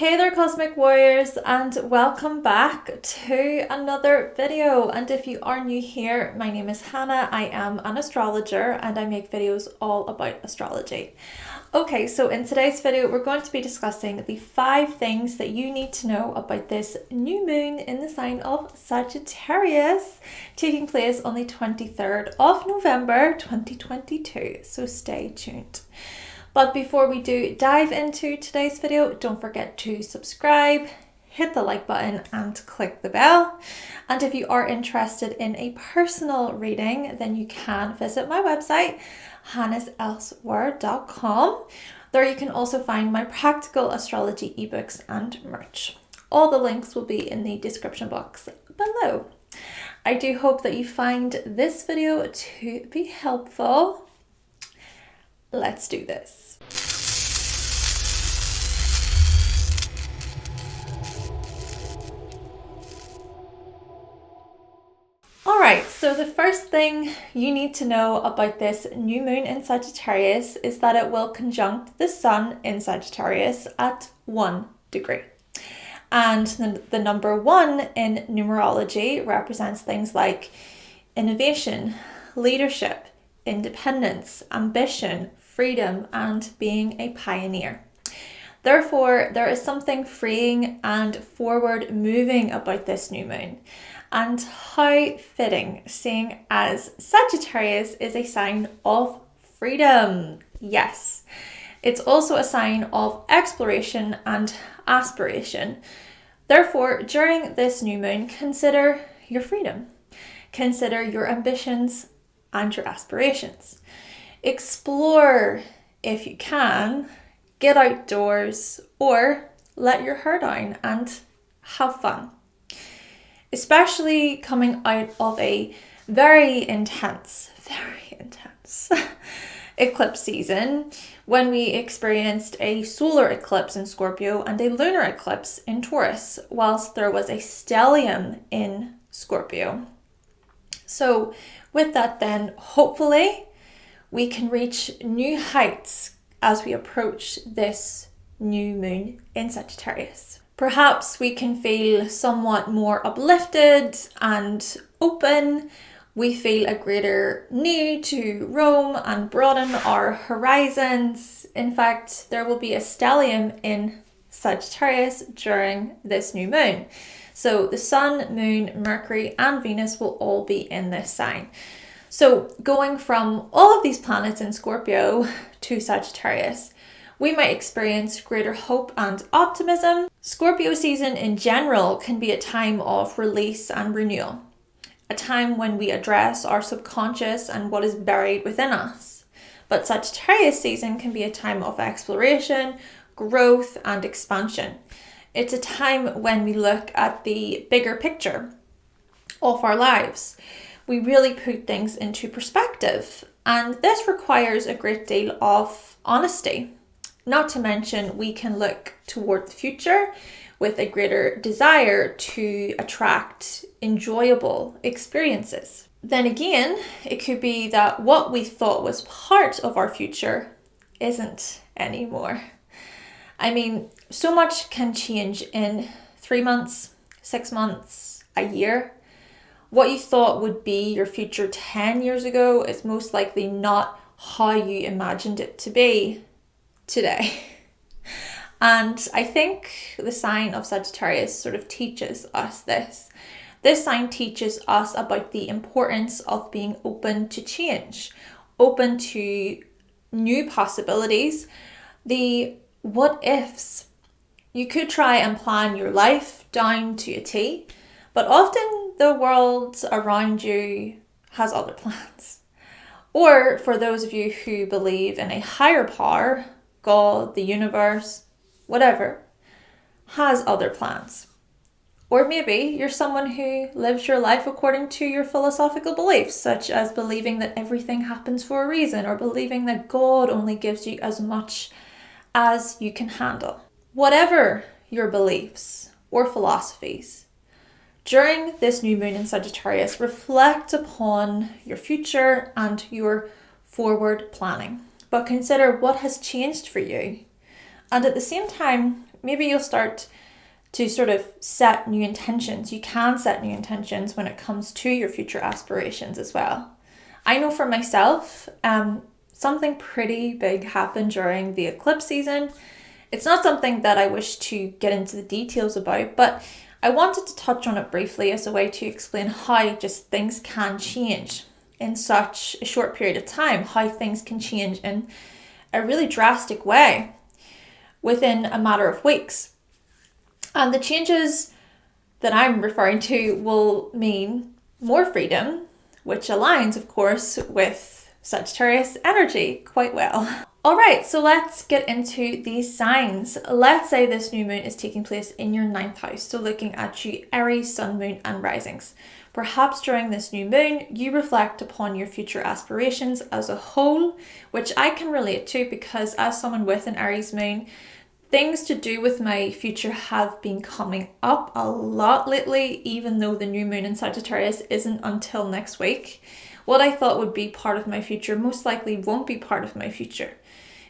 Hey there Cosmic Warriors, and welcome back to another video. And if you are new here, my name is Hannah. I am an astrologer and I make videos all about astrology. Okay, so in today's video we're going to be discussing the 5 things that you need to know about this new moon in the sign of Sagittarius, taking place on the 23rd of November 2022, so stay tuned. But before we do dive into today's video, don't forget to subscribe, hit the like button and click the bell. And if you are interested in a personal reading, then you can visit my website, hannahselsewhere.com. There you can also find my Practical Astrology ebooks and merch. All the links will be in the description box below. I do hope that you find this video to be helpful. Let's do this. Alright, so the first thing you need to know about this new moon in Sagittarius is that it will conjunct the sun in Sagittarius at 1 degree. And the number 1 in numerology represents things like innovation, leadership, independence, ambition, freedom, and being a pioneer. Therefore, there is something freeing and forward moving about this new moon. And how fitting, seeing as Sagittarius is a sign of freedom. Yes, it's also a sign of exploration and aspiration. Therefore, during this new moon, consider your freedom. Consider your ambitions and your aspirations. Explore if you can, get outdoors, or let your hair down and have fun. Especially coming out of a very intense eclipse season when we experienced a solar eclipse in Scorpio and a lunar eclipse in Taurus, whilst there was a stellium in Scorpio. So with that then, hopefully we can reach new heights as we approach this new moon in Sagittarius. Perhaps we can feel somewhat more uplifted and open. We feel a greater need to roam and broaden our horizons. In fact, there will be a stellium in Sagittarius during this new moon. So the Sun, Moon, Mercury and Venus will all be in this sign. So going from all of these planets in Scorpio to Sagittarius, we might experience greater hope and optimism. Scorpio season in general can be a time of release and renewal, a time when we address our subconscious and what is buried within us. But Sagittarius season can be a time of exploration, growth and expansion. It's a time when we look at the bigger picture of our lives. We really put things into perspective, and this requires a great deal of honesty. Not to mention, we can look toward the future with a greater desire to attract enjoyable experiences. Then again, it could be that what we thought was part of our future isn't anymore. I mean, so much can change in 3 months, 6 months, a year. What you thought would be your future 10 years ago is most likely not how you imagined it to be today. And I think the sign of Sagittarius sort of teaches us this. This sign teaches us about the importance of being open to change, open to new possibilities, the what ifs. You could try and plan your life down to a T, but often the world around you has other plans. Or for those of you who believe in a higher power, God, the universe, whatever, has other plans. Or maybe you're someone who lives your life according to your philosophical beliefs, such as believing that everything happens for a reason, or believing that God only gives you as much as you can handle. Whatever your beliefs or philosophies, during this new moon in Sagittarius, reflect upon your future and your forward planning. But consider what has changed for you. And at the same time, maybe you'll start to sort of set new intentions. You can set new intentions when it comes to your future aspirations as well. I know for myself, something pretty big happened during the eclipse season. It's not something that I wish to get into the details about, but I wanted to touch on it briefly as a way to explain how just things can change in such a short period of time, how things can change in a really drastic way within a matter of weeks. And the changes that I'm referring to will mean more freedom, which aligns, of course, with Sagittarius energy quite well. All right, so let's get into these signs. Let's say this new moon is taking place in your 9th house. So looking at you, Aries, sun, moon, and risings. Perhaps during this new moon, you reflect upon your future aspirations as a whole, which I can relate to because as someone with an Aries moon, things to do with my future have been coming up a lot lately, even though the new moon in Sagittarius isn't until next week. What I thought would be part of my future most likely won't be part of my future.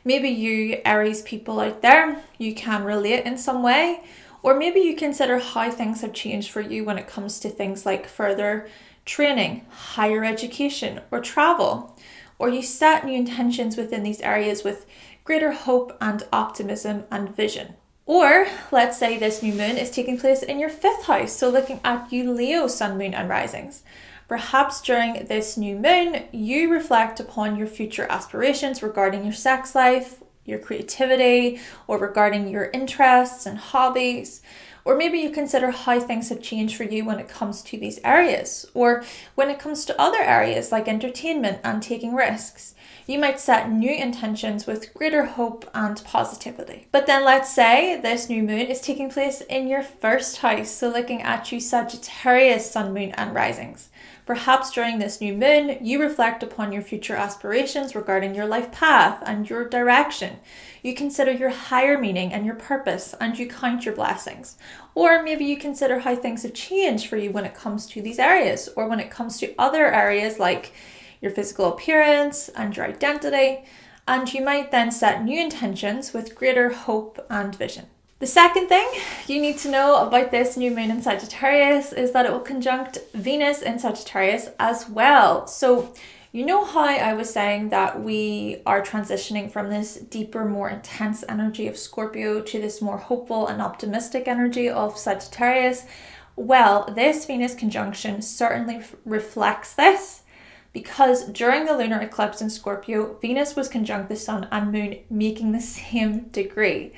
Maybe you Aries people out there, you can relate in some way, or maybe you consider how things have changed for you when it comes to things like further training, higher education, or travel, or you set new intentions within these areas with greater hope and optimism and vision. Or let's say this new moon is taking place in your 5th house, so looking at you Leo, sun, moon, and risings. Perhaps during this new moon, you reflect upon your future aspirations regarding your sex life, your creativity, or regarding your interests and hobbies. Or maybe you consider how things have changed for you when it comes to these areas, or when it comes to other areas like entertainment and taking risks. You might set new intentions with greater hope and positivity. But then let's say this new moon is taking place in your 1st house, so looking at you Sagittarius, sun, moon, and risings. Perhaps during this new moon, you reflect upon your future aspirations regarding your life path and your direction. You consider your higher meaning and your purpose, and you count your blessings. Or maybe you consider how things have changed for you when it comes to these areas, or when it comes to other areas like your physical appearance and your identity. And you might then set new intentions with greater hope and vision. The second thing you need to know about this new moon in Sagittarius is that it will conjunct Venus in Sagittarius as well. So you know how I was saying that we are transitioning from this deeper, more intense energy of Scorpio to this more hopeful and optimistic energy of Sagittarius? Well, this Venus conjunction certainly reflects this, because during the lunar eclipse in Scorpio, Venus was conjunct the sun and moon, making the same degree.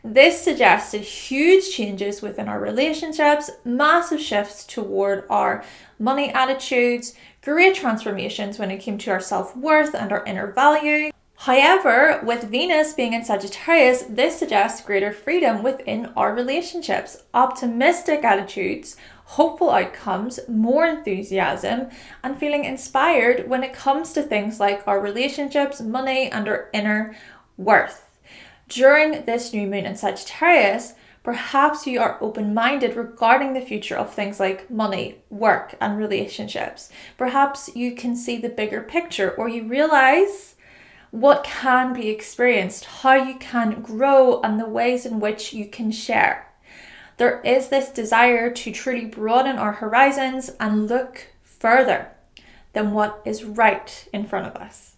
This suggested huge changes within our relationships, massive shifts toward our money attitudes, great transformations when it came to our self-worth and our inner value. However, with Venus being in Sagittarius, this suggests greater freedom within our relationships, optimistic attitudes, hopeful outcomes, more enthusiasm, and feeling inspired when it comes to things like our relationships, money, and our inner worth. During this new moon in Sagittarius, perhaps you are open-minded regarding the future of things like money, work, and relationships. Perhaps you can see the bigger picture, or you realize what can be experienced, how you can grow, and the ways in which you can share. There is this desire to truly broaden our horizons and look further than what is right in front of us.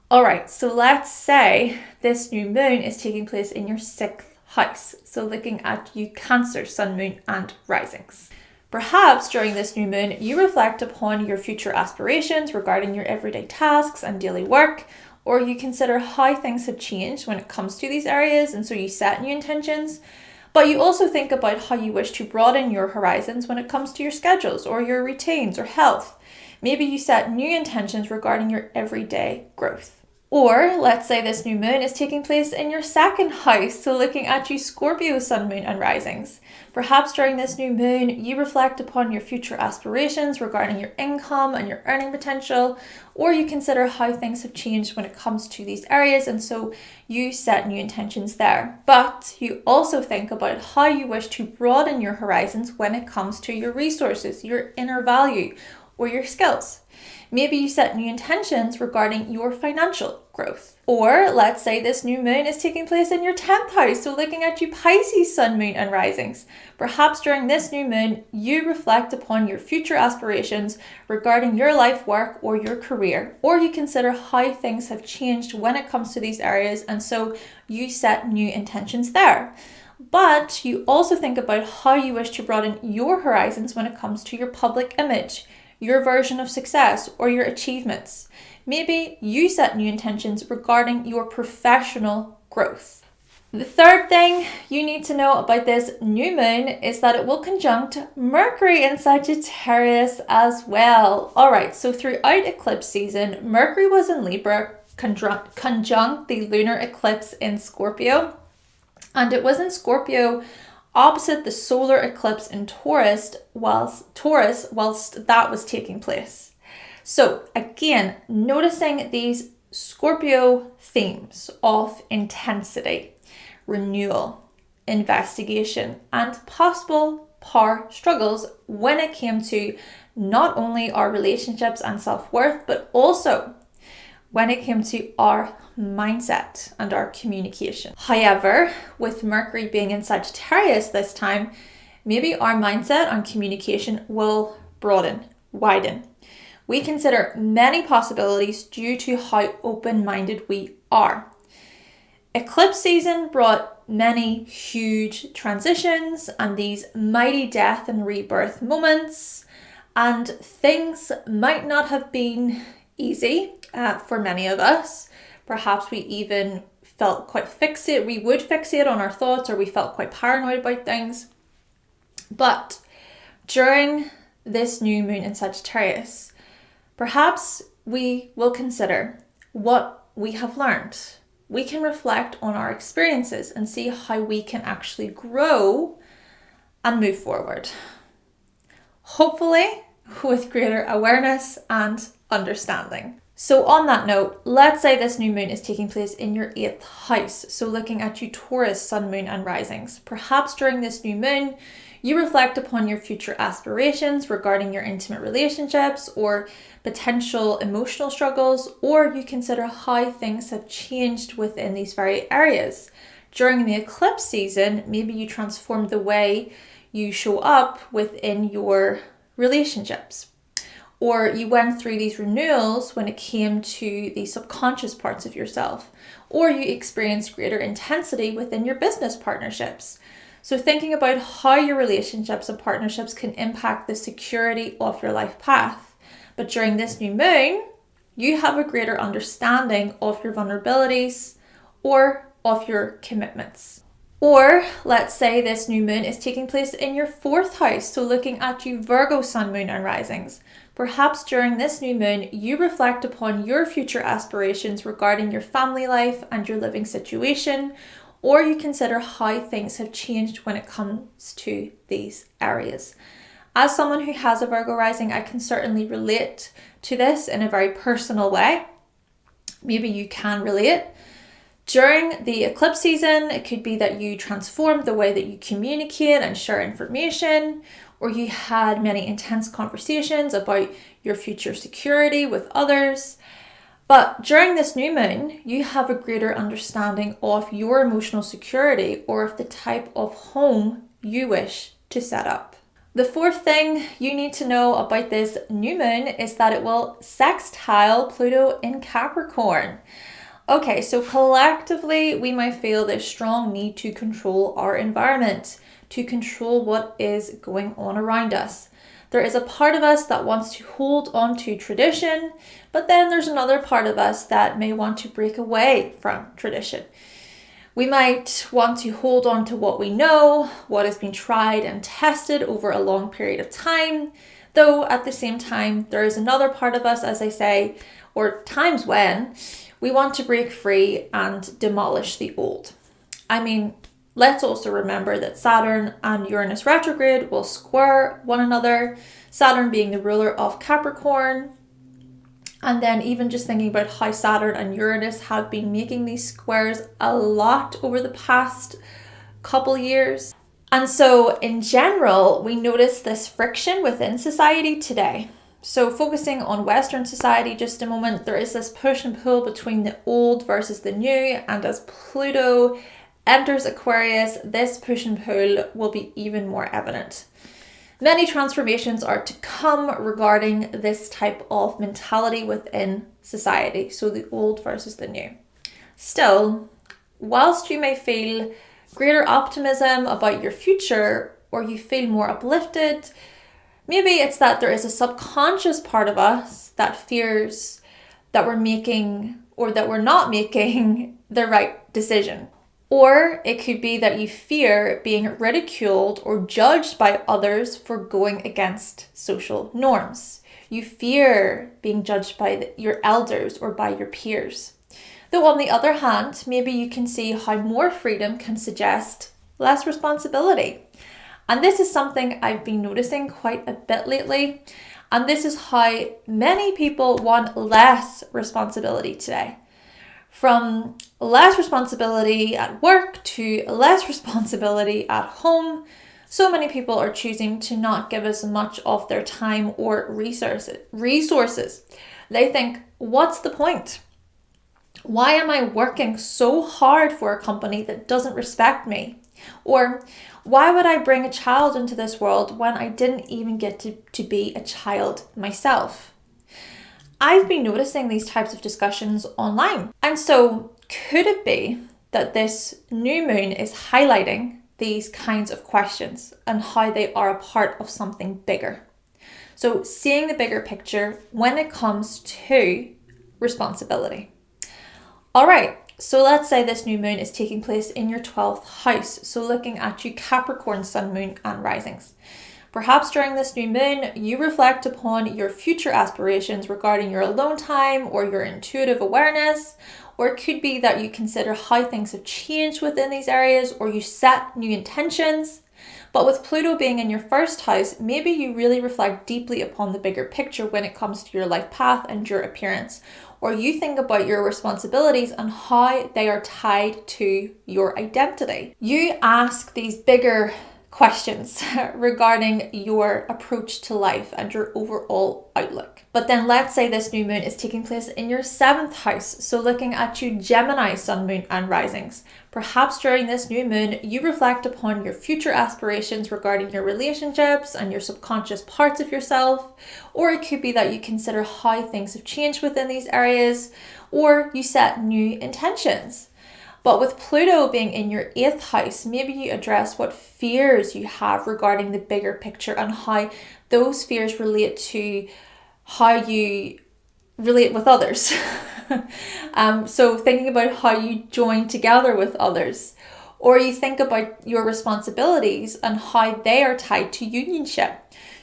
All right, so let's say this new moon is taking place in your 6th house. So looking at you Cancer, sun, moon, and risings. Perhaps during this new moon, you reflect upon your future aspirations regarding your everyday tasks and daily work, or you consider how things have changed when it comes to these areas, and so you set new intentions. But you also think about how you wish to broaden your horizons when it comes to your schedules or your routines or health. Maybe you set new intentions regarding your everyday growth. Or let's say this new moon is taking place in your 2nd house, so looking at you Scorpio, sun, moon, and risings. Perhaps during this new moon, you reflect upon your future aspirations regarding your income and your earning potential, or you consider how things have changed when it comes to these areas, and so you set new intentions there. But you also think about how you wish to broaden your horizons when it comes to your resources, your inner value, or your skills. Maybe you set new intentions regarding your financial growth. Or let's say this new moon is taking place in your 10th house, so looking at you Pisces sun, moon and risings. Perhaps during this new moon, you reflect upon your future aspirations regarding your life work or your career, or you consider how things have changed when it comes to these areas, and so you set new intentions there. But you also think about how you wish to broaden your horizons when it comes to your public image, your version of success, or your achievements. Maybe you set new intentions regarding your professional growth. The third thing you need to know about this new moon is that it will conjunct Mercury in Sagittarius as well. All right, so throughout eclipse season, Mercury was in Libra, conjunct the lunar eclipse in Scorpio, and it was in Scorpio opposite the solar eclipse in Taurus whilst that was taking place. So again, noticing these Scorpio themes of intensity, renewal, investigation, and possible power struggles when it came to not only our relationships and self-worth, but also when it came to our mindset and our communication. However, with Mercury being in Sagittarius this time, maybe our mindset and communication will broaden, widen. We consider many possibilities due to how open-minded we are. Eclipse season brought many huge transitions and these mighty death and rebirth moments, and things might not have been easy for many of us. Perhaps we even felt quite fixated. We would fixate on our thoughts, or we felt quite paranoid about things. But during this new moon in Sagittarius, perhaps we will consider what we have learned. We can reflect on our experiences and see how we can actually grow and move forward. Hopefully with greater awareness and understanding. So on that note, let's say this new moon is taking place in your 8th house. So looking at you Taurus, sun, moon and risings. Perhaps during this new moon, you reflect upon your future aspirations regarding your intimate relationships or potential emotional struggles, or you consider how things have changed within these very areas. During the eclipse season, maybe you transform the way you show up within your relationships, or you went through these renewals when it came to the subconscious parts of yourself, or you experienced greater intensity within your business partnerships. So thinking about how your relationships and partnerships can impact the security of your life path. But during this new moon, you have a greater understanding of your vulnerabilities or of your commitments. Or let's say this new moon is taking place in your 4th house, so looking at you Virgo, sun, moon and risings. Perhaps during this new moon, you reflect upon your future aspirations regarding your family life and your living situation, or you consider how things have changed when it comes to these areas. As someone who has a Virgo rising, I can certainly relate to this in a very personal way. Maybe you can relate. During the eclipse season, it could be that you transformed the way that you communicate and share information, or you had many intense conversations about your future security with others. But during this new moon, you have a greater understanding of your emotional security or of the type of home you wish to set up. The 4th thing you need to know about this new moon is that it will sextile Pluto in Capricorn. Okay, so collectively, we might feel this strong need to control our environment, to control what is going on around us. There is a part of us that wants to hold on to tradition, but then there's another part of us that may want to break away from tradition. We might want to hold on to what we know, what has been tried and tested over a long period of time, though at the same time, there is another part of us, as I say, or times when we want to break free and demolish the old. I mean, let's also remember that Saturn and Uranus retrograde will square one another, Saturn being the ruler of Capricorn. And then even just thinking about how Saturn and Uranus have been making these squares a lot over the past couple years. And so in general, we notice this friction within society today. So focusing on Western society just a moment, there is this push and pull between the old versus the new, and as Pluto enters Aquarius, this push and pull will be even more evident. Many transformations are to come regarding this type of mentality within society, so the old versus the new. Still, whilst you may feel greater optimism about your future, or you feel more uplifted, maybe it's that there is a subconscious part of us that fears that we're making or that we're not making the right decision. Or it could be that you fear being ridiculed or judged by others for going against social norms. You fear being judged by your elders or by your peers. Though on the other hand, maybe you can see how more freedom can suggest less responsibility. And this is something I've been noticing quite a bit lately. And this is how many people want less responsibility today. From less responsibility at work to less responsibility at home, so many people are choosing to not give as much of their time or resources. They think, what's the point? Why am I working so hard for a company that doesn't respect me? Or why would I bring a child into this world when I didn't even get to be a child myself? I've been noticing these types of discussions online. And so could it be that this new moon is highlighting these kinds of questions and how they are a part of something bigger? So seeing the bigger picture when it comes to responsibility. All right, so let's say this new moon is taking place in your 12th house. So looking at you Capricorn, sun, moon, and risings. Perhaps during this new moon, you reflect upon your future aspirations regarding your alone time or your intuitive awareness, or it could be that you consider how things have changed within these areas, or you set new intentions. But with Pluto being in your first house, maybe you really reflect deeply upon the bigger picture when it comes to your life path and your appearance, or you think about your responsibilities and how they are tied to your identity. You ask these bigger questions regarding your approach to life and your overall outlook. But then let's say this new moon is taking place in your 7th house. So looking at you Gemini, sun, moon, and risings. Perhaps during this new moon, you reflect upon your future aspirations regarding your relationships and your subconscious parts of yourself. Or it could be that you consider how things have changed within these areas, or you set new intentions. But with Pluto being in your 8th house, maybe you address what fears you have regarding the bigger picture and how those fears relate to how you relate with others. So thinking about how you join together with others, or you think about your responsibilities and how they are tied to unionship.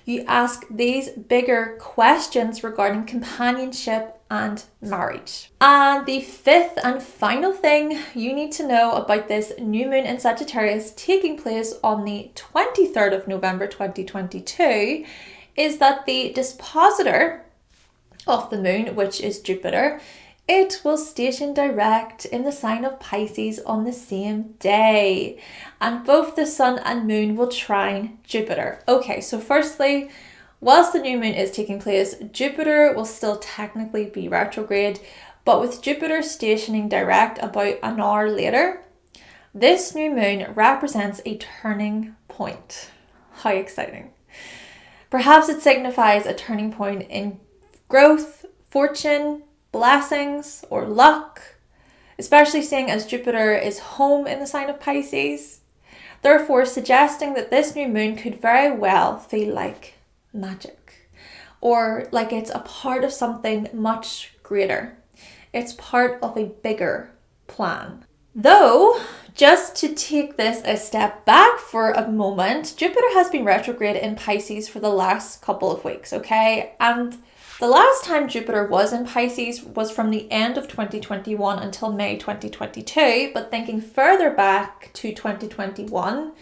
You ask these bigger questions regarding companionship and marriage. And the 5th and final thing you need to know about this new moon in Sagittarius taking place on the 23rd of November 2022 is that the dispositor of the moon, which is Jupiter, it will station direct in the sign of Pisces on the same day. And both the sun and moon will trine Jupiter. Okay, so firstly, whilst the new moon is taking place, Jupiter will still technically be retrograde, but with Jupiter stationing direct about an hour later, this new moon represents a turning point. How exciting. Perhaps it signifies a turning point in growth, fortune, blessings, or luck, especially seeing as Jupiter is home in the sign of Pisces. Therefore, suggesting that this new moon could very well feel like magic, or like it's a part of something much greater. It's part of a bigger plan. Though, just to take this a step back for a moment, Jupiter has been retrograde in Pisces for the last couple of weeks, okay? And the last time Jupiter was in Pisces was from the end of 2021 until May 2022, but thinking further back to 2021,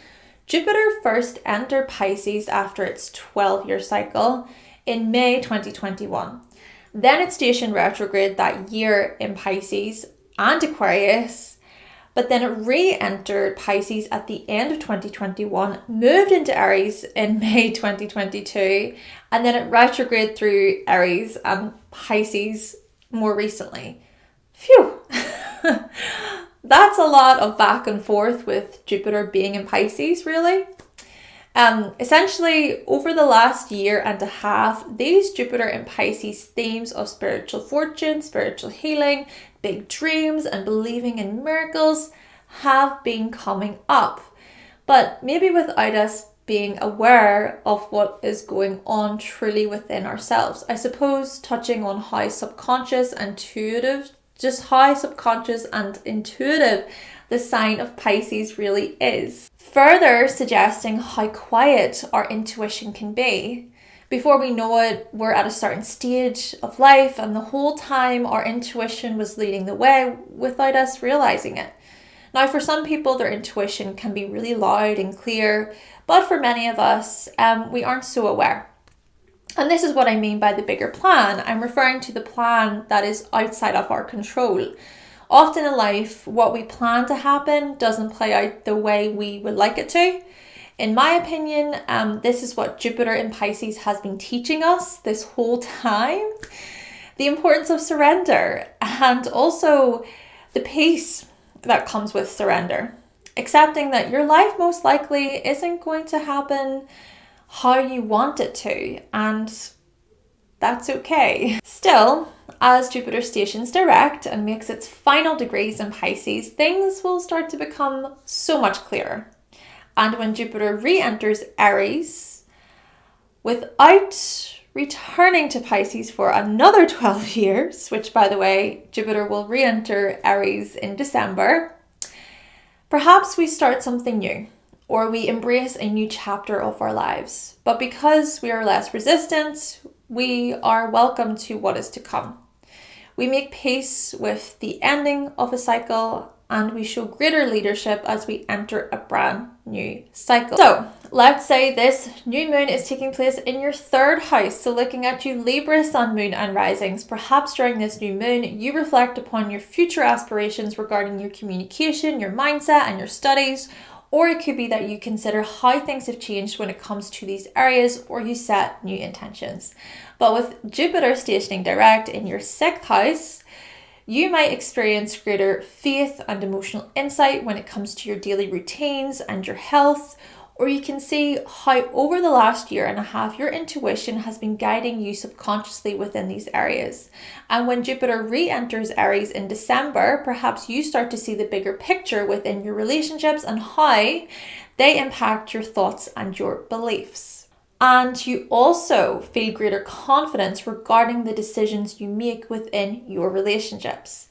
Jupiter first entered Pisces after its 12-year cycle in May 2021. Then it stationed retrograde that year in Pisces and Aquarius, but then it re-entered Pisces at the end of 2021, moved into Aries in May 2022, and then it retrograded through Aries and Pisces more recently. Phew! That's a lot of back and forth with Jupiter being in Pisces, really. Essentially, over the last year and a half, these Jupiter and Pisces themes of spiritual fortune, spiritual healing, big dreams, and believing in miracles have been coming up. But maybe without us being aware of what is going on truly within ourselves. I suppose touching on how subconscious and intuitive, the sign of Pisces really is. Further suggesting how quiet our intuition can be. Before we know it, we're at a certain stage of life, and the whole time our intuition was leading the way without us realizing it. Now, for some people, their intuition can be really loud and clear, but for many of us, we aren't so aware. And this is what I mean by the bigger plan. I'm referring to the plan that is outside of our control. Often in life, what we plan to happen doesn't play out the way we would like it to. In my opinion, this is what Jupiter in Pisces has been teaching us this whole time. The importance of surrender, and also the peace that comes with surrender. Accepting that your life most likely isn't going to happen how you want it to, and that's okay. Still, as Jupiter stations direct and makes its final degrees in Pisces, things will start to become so much clearer. And when Jupiter re-enters Aries, without returning to Pisces for another 12 years, which by the way, Jupiter will re-enter Aries in December, perhaps we start something new, or we embrace a new chapter of our lives. But because we are less resistant, we are welcome to what is to come. We make peace with the ending of a cycle, and we show greater leadership as we enter a brand new cycle. So let's say this new moon is taking place in your third house. So looking at you, Libra, sun, moon, and risings, perhaps during this new moon, you reflect upon your future aspirations regarding your communication, your mindset, and your studies. Or it could be that you consider how things have changed when it comes to these areas, or you set new intentions. But with Jupiter stationing direct in your sixth house, you might experience greater faith and emotional insight when it comes to your daily routines and your health, or you can see how over the last year and a half, your intuition has been guiding you subconsciously within these areas. And when Jupiter re-enters Aries in December, perhaps you start to see the bigger picture within your relationships and how they impact your thoughts and your beliefs. And you also feel greater confidence regarding the decisions you make within your relationships.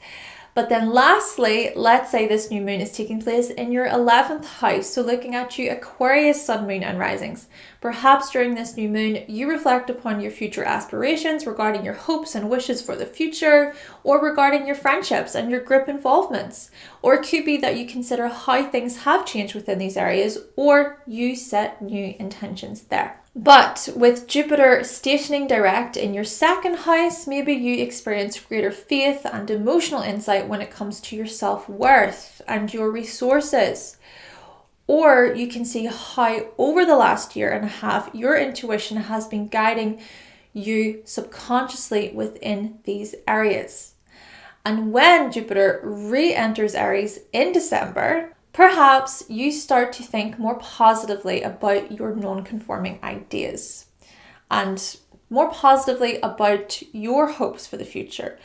But then lastly, let's say this new moon is taking place in your 11th house. So looking at you, Aquarius, sun, moon, and risings. Perhaps during this new moon, you reflect upon your future aspirations regarding your hopes and wishes for the future, or regarding your friendships and your group involvements. Or it could be that you consider how things have changed within these areas, or you set new intentions there. But with Jupiter stationing direct in your second house, maybe you experience greater faith and emotional insight when it comes to your self-worth and your resources. Or you can see how over the last year and a half, your intuition has been guiding you subconsciously within these areas. And when Jupiter re-enters Aries in December, perhaps you start to think more positively about your non-conforming ideas and more positively about your hopes for the future.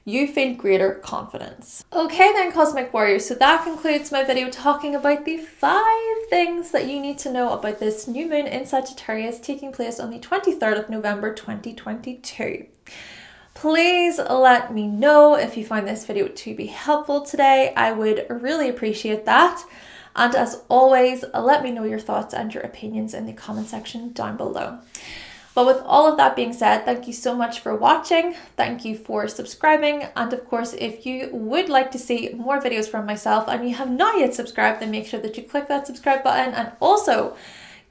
You feel greater confidence. Okay then, Cosmic Warriors, so that concludes my video talking about the 5 things that you need to know about this new moon in Sagittarius taking place on the 23rd of November 2022. Please let me know if you find this video to be helpful today. I would really appreciate that. And as always, let me know your thoughts and your opinions in the comment section down below. But with all of that being said, thank you so much for watching. Thank you for subscribing. And of course, if you would like to see more videos from myself and you have not yet subscribed, then make sure that you click that subscribe button, and also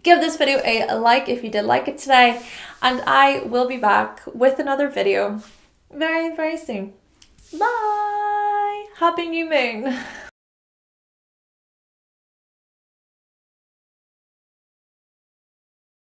give this video a like if you did like it today. And I will be back with another video very, very soon. Bye! Happy new moon!